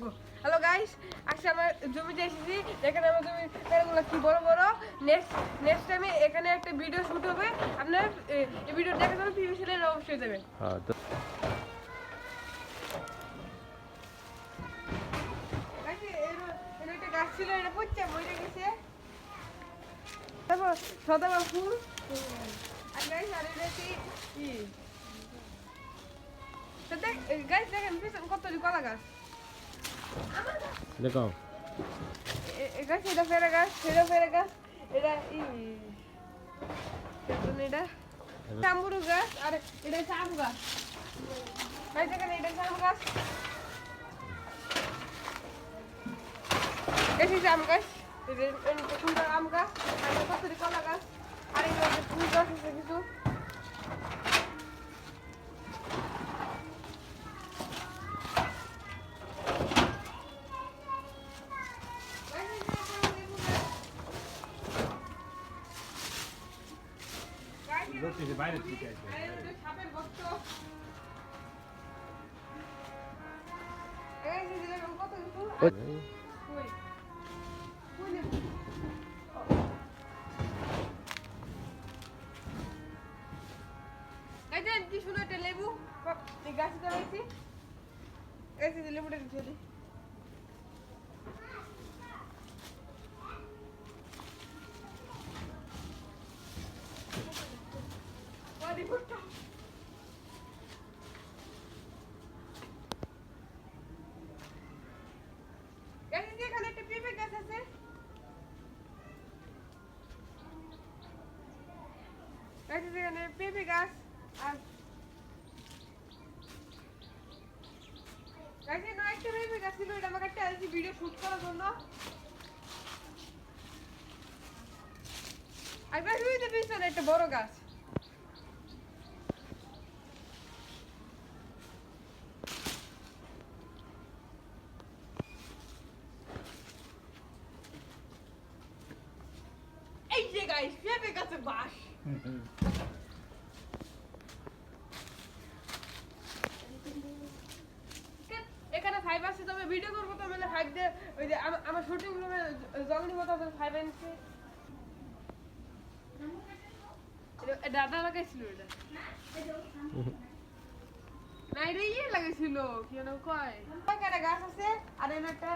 দেখবো। Hello guys, আজকে আমার জমিতে এসেছি। এখানে আমার জমির পেড়াগুলো কি বড় বড়। নেক্সট টাইমে এখানে একটা ভিডিও শুট হবে। আপনার এই ভিডিও দেখার জন্য পিভি চ্যানেলে অবশ্যই যাবেন। হ্যাঁ একটা গাছ ছিল, এটা পচে মরে গেছে। তারপর সদাবা ফুল আর গাইস আর এটা কি তো গাইস দেখেন পিছনে কতটি কলা গাছ। দেখো গাছ এটা ফেরা গাছ, সেটা ফেরা গাছ, এটা এটা জাম্বুরু গাছ আর এটা আম গাছ। ভাই দেখেন এটা আম গাছ, এসে আম গাছ, সুন্দর আম গাছ আর কতটি কলা গাছ আর এগুলো ফুল গাছ আছে কিছু। বাইরে থেকে সাপের গর্ত কত কিছু কি সুন্দর একটা লেবু গাছে দাঁড়াইছি। লেবুটা দিতে দিই। এখানে একটা পেঁপে গাছ আছে। এখানে পেঁপে গাছ আর একটা পেঁপে গাছ ছিল, এটা আমাকে একটা ভিডিও শুট করার জন্য। আর গাছ পিছনে একটা বড় গাছ। এই যে গাইস পেঁপে গাছের বাস। এখানে 5 আছে, তবে ভিডিও করবো তো মানে 5 দিয়ে ওই যে আমার শুটিং রুমে জল নিব, তবে 5 আনছে। দাদা লাগাইছিল এটা না, এটা ইয়ে লাগাইছিল কি যেন কয়। এখানে গাছ আছে আর এখানে একটা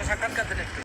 সাক্ষাৎকার দেন একটু।